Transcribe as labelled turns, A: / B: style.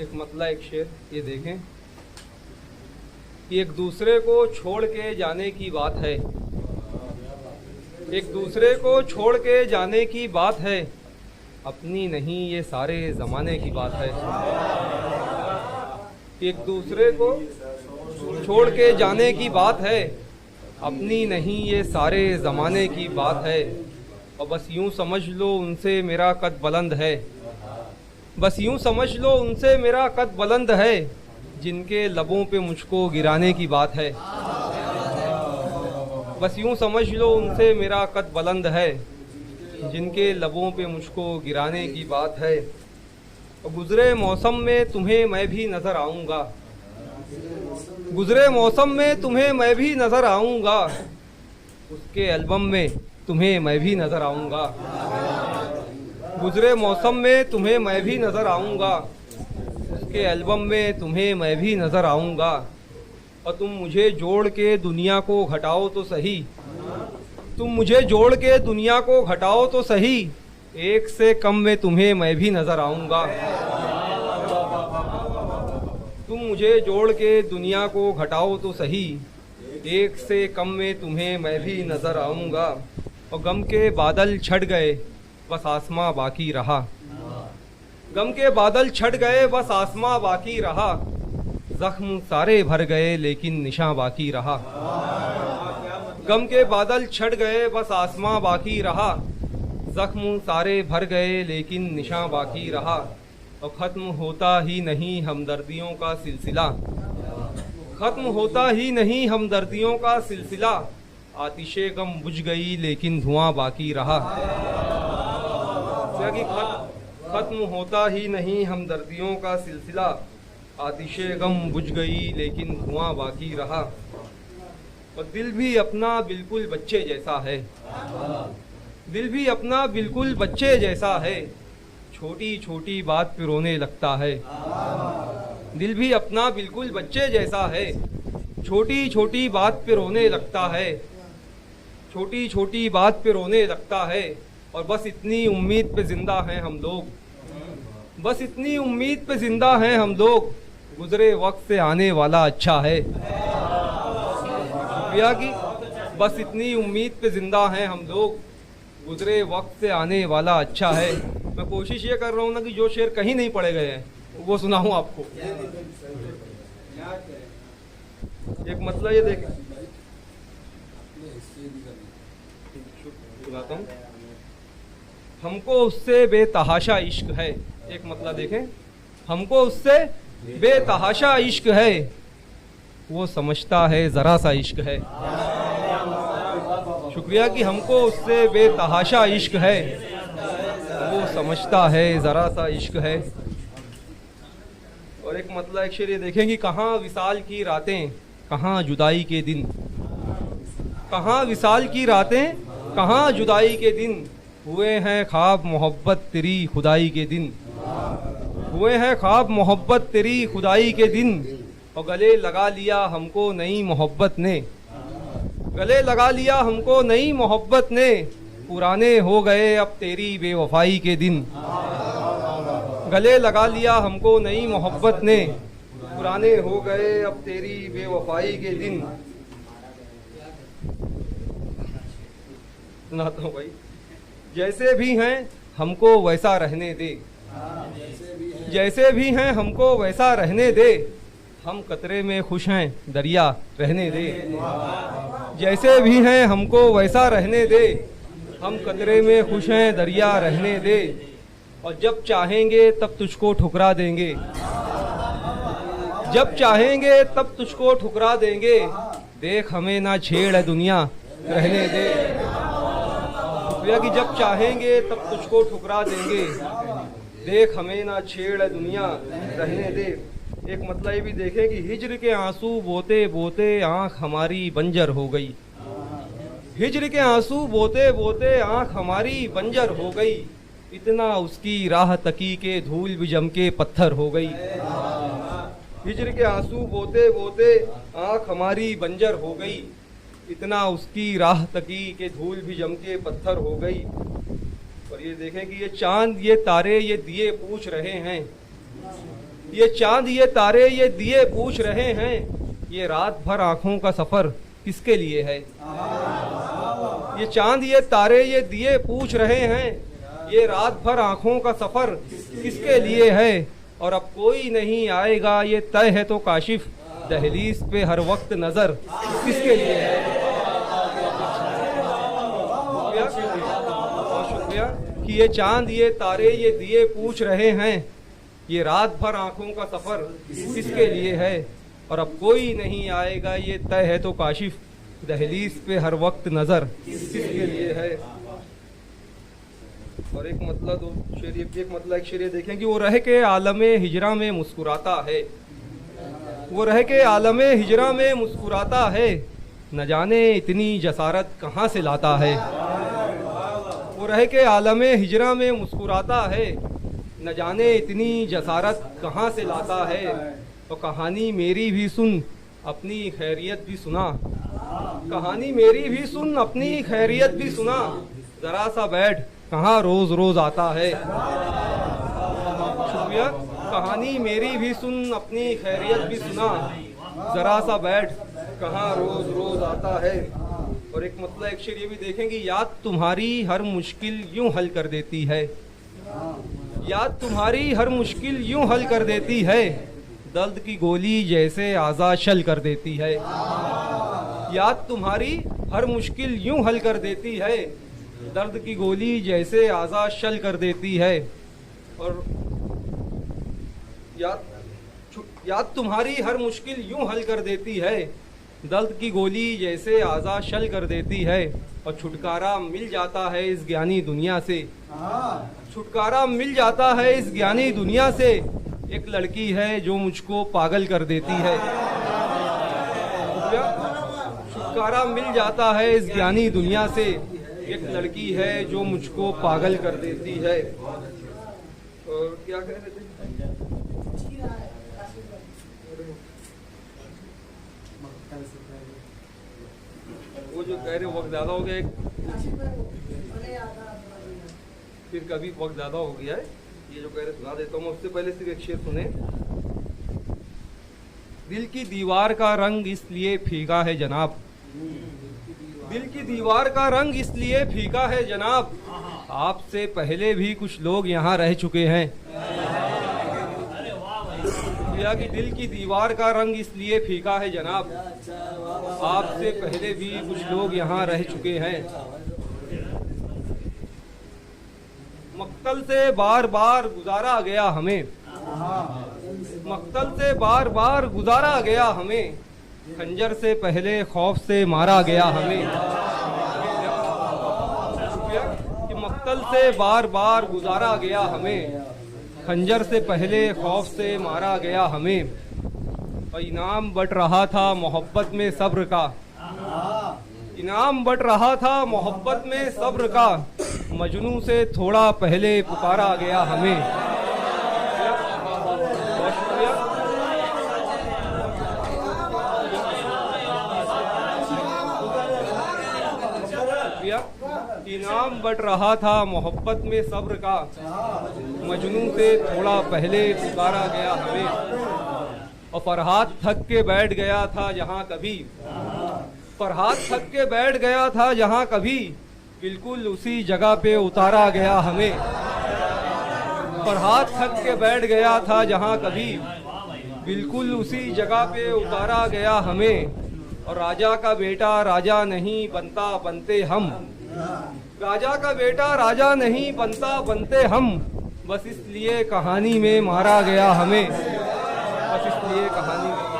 A: एक मतला एक शेर ये देखें कि एक दूसरे को छोड़ के जाने की बात है, एक दूसरे को छोड़ के जाने की बात है, अपनी नहीं ये सारे ज़माने की बात है। एक दूसरे को छोड़ के जाने की बात है, अपनी नहीं ये सारे ज़माने की बात है। और बस यूं समझ लो उनसे मेरा कद बुलंद है, बस यूं समझ लो उनसे मेरा कद बुलंद है, जिनके लबों पे मुझको गिराने की बात है। बस यूं समझ लो उनसे मेरा कद बुलंद है, जिनके लबों पे मुझको गिराने की बात है। और गुज़रे मौसम में तुम्हें मैं भी नज़र आऊँगा, गुज़रे मौसम में तुम्हें मैं भी नज़र आऊँगा, उसके एल्बम में तुम्हें मैं भी नज़र आऊँगा। गुज़रे मौसम में तुम्हें मैं भी नज़र आऊँगा, उसके एल्बम में तुम्हें मैं भी नज़र आऊँगा। और तुम मुझे जोड़ के दुनिया को घटाओ तो सही, तुम मुझे जोड़ के दुनिया को घटाओ तो सही, एक से कम में तुम्हें मैं भी नज़र आऊँगा। तुम मुझे जोड़ के दुनिया को घटाओ तो सही, एक से कम में तुम्हें मैं भी नज़र आऊँगा। और गम के बादल छट गए बस आसमां बाकी रहा, गम के बादल छट गए बस आसमां बाकी रहा, जख्म सारे भर गए लेकिन निशान बाकी रहा। गम के बादल छट गए बस आसमां बाकी रहा, जख्म सारे भर गए लेकिन निशान बाकी रहा। और ख़त्म होता ही नहीं हमदर्दियों का सिलसिला, ख़त्म होता ही नहीं हमदर्दियों का सिलसिला, आतिशे गम बुझ गई लेकिन धुआं बाकी रहा। कि ख़त्म होता ही नहीं हमदर्दियों का सिलसिला, आतिशे गम बुझ गई लेकिन धुआं बाकी रहा। और दिल भी अपना बिल्कुल बच्चे जैसा है, दिल भी अपना बिल्कुल बच्चे जैसा है, छोटी छोटी बात पे रोने लगता है। दिल भी अपना बिल्कुल बच्चे जैसा है, छोटी छोटी बात पे रोने लगता है, छोटी छोटी बात पे रोने लगता है। और बस इतनी उम्मीद पे जिंदा हैं हम लोग, बस इतनी उम्मीद पे जिंदा हैं हम लोग, गुजरे वक्त से आने वाला अच्छा है। शुक्रिया कि बस इतनी उम्मीद पे जिंदा हैं हम लोग, गुजरे वक्त से आने वाला अच्छा है। मैं कोशिश ये कर रहा हूँ ना कि जो शेर कहीं नहीं पढ़े गए हैं वो सुनाऊँ आपको। एक मतलब ये देखें, सुनाता हूँ। हमको उससे बेतहाशा इश्क है, एक मतलब देखें, हमको उससे बेतहाशा इश्क है, वो समझता है ज़रा सा इश्क है। शुक्रिया कि हमको उससे बेतहाशा इश्क है, वो समझता है ज़रा सा इश्क है। और एक मतलब एक शेर ये देखें कि कहाँ विसाल की रातें कहाँ जुदाई के दिन, कहाँ विसाल की रातें कहाँ जुदाई के दिन, हुए हैं ख्वाब मोहब्बत तेरी खुदाई के दिन, हुए हैं ख्वाब मोहब्बत तेरी खुदाई के दिन। और गले लगा लिया हमको नई मोहब्बत ने, गले लगा लिया हमको नई मोहब्बत ने, पुराने हो गए अब तेरी बेवफाई के दिन। गले लगा लिया हमको नई मोहब्बत ने, पुराने हो गए अब तेरी बेवफाई के दिन। सुनाता हूँ भाई। जैसे भी हैं हमको वैसा रहने दे, जैसे भी हैं हमको वैसा रहने दे, हम कतरे में खुश हैं दरिया रहने दे। जैसे भी हैं हमको वैसा रहने दे, हम कतरे में खुश हैं दरिया रहने दे। और जब चाहेंगे तब तुझको ठुकरा देंगे, जब चाहेंगे तब तुझको ठुकरा देंगे, देख हमें ना छेड़ दुनिया रहने दे। कि जब चाहेंगे तब तुझको ठुकरा देंगे, देख हमें ना छेड़ दुनिया रहने दे। एक मतलब ये भी देखें कि हिज्र के आंसू बोते बोते आँख हमारी बंजर हो गई, हिज्र के आंसू बोते बोते आँख हमारी बंजर हो गई, इतना उसकी राह तकी के धूल भी जम के पत्थर हो गई। हिज्र के आंसू बोते बोते आँख हमारी बंजर हो गई, इतना उसकी राह तकी के धूल भी जम के पत्थर हो गई। और ये देखें कि ये चांद ये तारे ये दिए पूछ रहे हैं, ये चांद ये तारे ये दिए पूछ रहे हैं, ये रात भर आंखों का सफर किसके लिए है। ये चांद ये तारे ये दिए पूछ रहे हैं, ये रात भर आंखों का सफर किसके लिए है। और अब कोई नहीं आएगा ये तय है तो काशिफ, दहलीज पे हर वक्त नजर किसके लिए है। बहुत शुक्रिया कि ये चांद ये तारे ये दिए पूछ रहे हैं, ये रात भर आंखों का सफर किसके लिए है। और अब कोई नहीं आएगा ये तय है तो काशिफ, दहलीज पे हर वक्त नजर किसके लिए है। और एक मतलब दो शेर, एक मतलब एक शेर देखें कि वो रह के आलमे हिजरा में मुस्कुराता है, वो रह के आलमे हिजरा में मुस्कुराता है, न जाने इतनी जसारत कहाँ से लाता है। वो रह के आलमे हिजरा में मुस्कुराता है, न जाने इतनी जसारत कहाँ से लाता है। तो कहानी मेरी भी सुन अपनी खैरियत भी सुना, कहानी मेरी भी सुन अपनी खैरियत भी सुना, जरा सा बैठ कहाँ रोज रोज आता है। शुक्रिया। कहानी मेरी भी सुन अपनी खैरियत भी सुना, जरा सा बैठ कहाँ रोज रोज आता है। और एक मतलब एक शेर ये भी देखेंगे, याद तुम्हारी हर मुश्किल यूं हल कर देती है, याद तुम्हारी हर मुश्किल यूं हल कर देती है, दर्द की गोली जैसे आज़ा शल कर देती है। याद तुम्हारी हर मुश्किल यूं हल कर देती है, दर्द की गोली जैसे आज़ा शल कर देती है। और याद तुम्हारी हर मुश्किल यूं हल कर देती है, दर्द की गोली जैसे आज़ा शल कर देती है। और छुटकारा मिल जाता है इस ज्ञानी दुनिया से, छुटकारा मिल जाता है इस ज्ञानी दुनिया से, एक लड़की है जो मुझको पागल कर देती है। छुटकारा मिल जाता है इस ज्ञानी दुनिया से, एक लड़की है जो मुझको पागल कर देती है। और क्या कह रहे थे, वो जो कह रहे वक्त ज्यादा हो गया, फिर कभी वक्त ज्यादा हो गया है, ये जो कह रहे सुना देता हूँ। उससे पहले सिर्फ एक शेर सुने। दिल की दीवार का रंग इसलिए फीका है जनाब, दिल की दीवार का रंग इसलिए फीका है जनाब, आपसे पहले भी कुछ लोग यहाँ रह चुके हैं। कि दिल की दीवार का रंग इसलिए फीका है जनाब, आपसे पहले भी कुछ लोग यहाँ रह चुके हैं। मक्तल से बार बार गुजारा गया हमें, मक्तल से बार बार गुजारा गया हमें, खंजर से पहले खौफ से मारा गया हमें। कि मक्तल से बार बार गुजारा गया हमें, खंजर से पहले खौफ से मारा गया हमें। और इनाम बट रहा था मोहब्बत में सब्र का, इनाम बट रहा था मोहब्बत में सब्र का, मजनू से थोड़ा पहले पुकारा गया हमें। बहुत शुक्रिया। इनाम बट रहा था मोहब्बत में सब्र का, मजनू से थोड़ा पहले पुकारा गया हमें। और फरहाद थक के बैठ गया था जहाँ कभी, फरहाद थक के बैठ गया था जहाँ कभी, बिल्कुल उसी जगह पे उतारा गया हमें। फरहाद थक के बैठ गया था जहाँ कभी, बिल्कुल उसी जगह पे उतारा गया हमें। और राजा का बेटा राजा नहीं बनता बनते हम, राजा का बेटा राजा नहीं बनता बनते हम, बस इसलिए कहानी में मारा गया हमें, बस इसलिए कहानी में